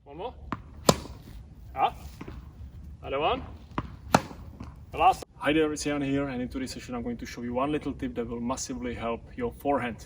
One more. Another one. The last. Hi there, it's Jan here, and in today's session I'm going to show you one little tip that will massively help your forehand.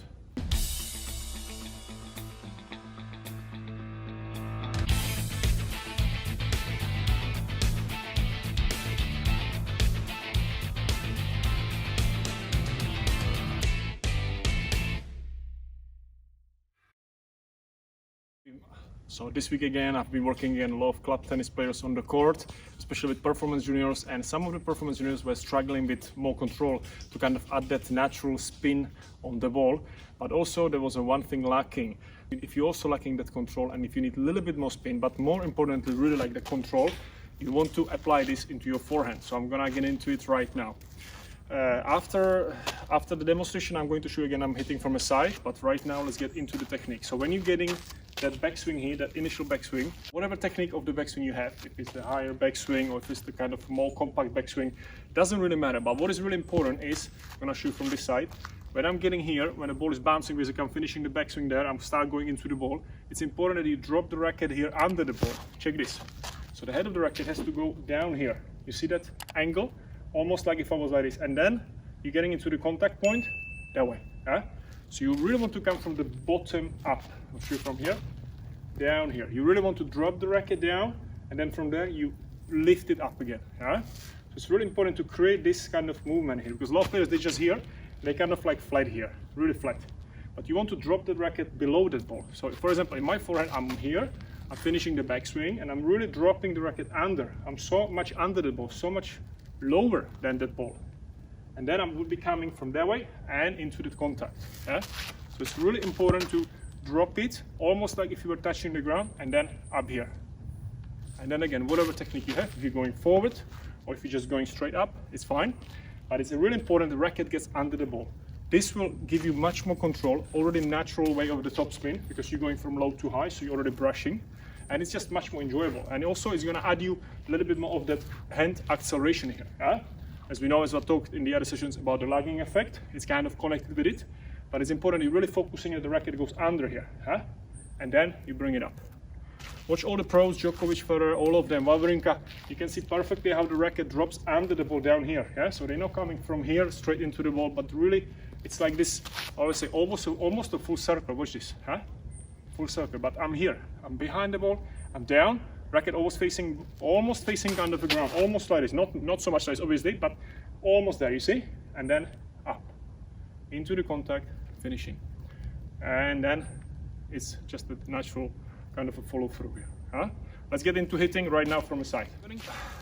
So this week again, I've been working again a lot of club tennis players on the court, especially with performance juniors, and some of the performance juniors were struggling with more control to kind of add that natural spin on the ball. But also there was one thing lacking. If you're also lacking that control, and if you need a little bit more spin, but more importantly, really like the control, you want to apply this into your forehand. So I'm gonna get into it right now. After the demonstration, I'm going to show you again, I'm hitting from a side, but right now let's get into the technique. So when you're getting that backswing here, that initial backswing, whatever technique of the backswing you have, if it's the higher backswing or if it's the kind of more compact backswing, doesn't really matter. But what is really important is, I'm gonna shoot from this side, when I'm getting here, when the ball is bouncing, basically I'm finishing the backswing there, I'm start going into the ball, it's important that you drop the racket here under the ball. Check this. So the head of the racket has to go down here. You see that angle? Almost like if I was like this, and then you're getting into the contact point that way. So you really want to come from the bottom up. I'll shoot from here down here. You really want to drop the racket down, and then from there you lift it up again. So it's really important to create this kind of movement here, because a lot of players, they just here, they kind of like flat here, really flat. But you want to drop the racket below that ball. So for example, in my forehand, I'm here, I'm finishing the backswing, and I'm really dropping the racket under. I'm so much under the ball, so much lower than that ball, and then I would be coming from that way and into the contact. So it's really important to drop it almost like if you were touching the ground, and then up here, and then again, whatever technique you have, if you're going forward or if you're just going straight up, it's fine, but it's really important the racket gets under the ball. This will give you much more control, already natural way of the top spin, because you're going from low to high, so you're already brushing. And it's just much more enjoyable. And also it's gonna add you a little bit more of that hand acceleration here. As we know, as I talked in the other sessions about the lagging effect, it's kind of connected with it. But it's important you're really focusing that the racket goes under here. And then you bring it up. Watch all the pros, Djokovic, Federer, all of them, Wawrinka. You can see perfectly how the racket drops under the ball down here. So they're not coming from here straight into the ball, but really it's like this, I always say almost a full circle. Watch this. Full circle, but I'm here, I'm behind the ball, I'm down, racket almost facing under the ground, almost like this, not so much like this obviously, but almost there, you see, and then up into the contact, finishing, and then it's just a natural kind of a follow through here. Let's get into hitting right now from the side.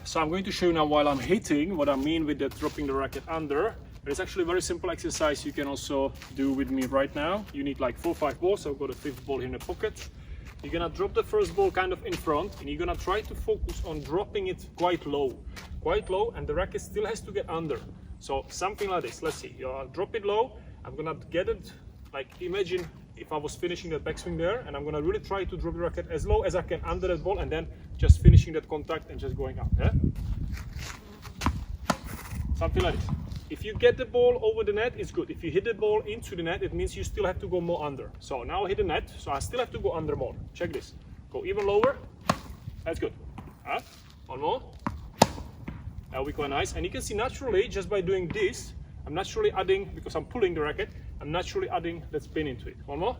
So I'm going to show you now while I'm hitting what I mean with that dropping the racket under. It's actually a very simple exercise you can also do with me right now. You need like 4 or 5 balls, so I've got a 5th ball in the pocket. You're gonna drop the first ball kind of in front, and you're gonna try to focus on dropping it quite low, and the racket still has to get under. So something like this, let's see, you drop it low, I'm gonna get it, like imagine if I was finishing that backswing there, and I'm gonna really try to drop the racket as low as I can under that ball, and then just finishing that contact and just going up. Something like this. If you get the ball over the net, it's good. If you hit the ball into the net, it means you still have to go more under. So now I hit the net, so I still have to go under more. Check this. Go even lower. That's good. One more. That'll be quite nice. And you can see naturally, just by doing this, I'm naturally adding, because I'm pulling the racket, I'm naturally adding that spin into it. One more.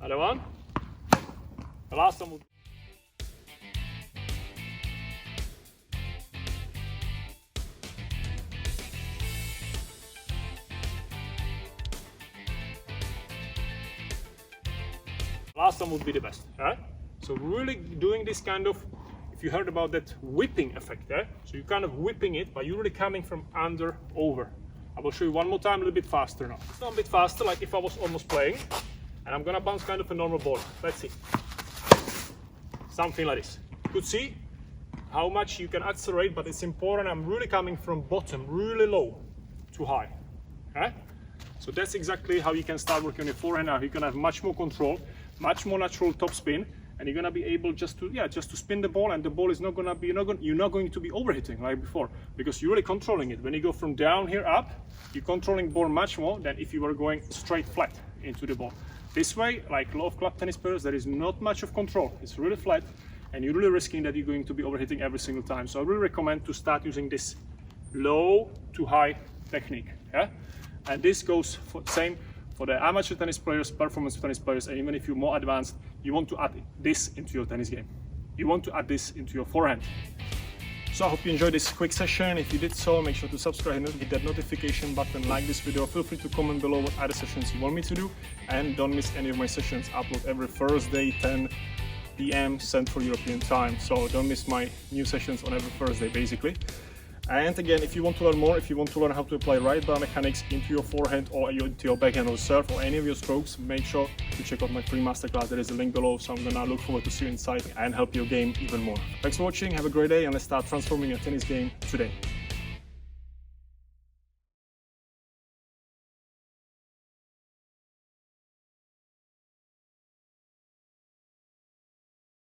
Another one. The last one will be. Last one would be the best. So really doing this kind of, if you heard about that whipping effect, so you're kind of whipping it, but you're really coming from under over. I will show you one more time, a little bit faster now. It's not a bit faster, like if I was almost playing, and I'm gonna bounce kind of a normal ball. Let's see. Something like this. You could see how much you can accelerate, but it's important, I'm really coming from bottom, really low to high. So that's exactly how you can start working on your forehand now. You can have much more control, much more natural top spin, and you're gonna be able just to spin the ball, and the ball is not gonna be, you're not going to be overhitting like before, because you're really controlling it. When you go from down here up, you're controlling the ball much more than if you were going straight flat into the ball. This way, like low club tennis players, there is not much of control. It's really flat, and you're really risking that you're going to be overhitting every single time. So I really recommend to start using this low to high technique. Yeah, and this goes for same for the amateur tennis players, performance tennis players, and even if you're more advanced, you want to add this into your tennis game. You want to add this into your forehand. So I hope you enjoyed this quick session. If you did so, make sure to subscribe and hit that notification button, like this video. Feel free to comment below what other sessions you want me to do, and don't miss any of my sessions. I upload every Thursday, 10 p.m. Central European time. So don't miss my new sessions on every Thursday, basically. And again, if you want to learn more, if you want to learn how to apply right bar mechanics into your forehand or into your backhand or serve or any of your strokes, make sure to check out my free masterclass. There is a link below, so I'm gonna look forward to see you inside and help your game even more. Thanks for watching, have a great day, and let's start transforming your tennis game today.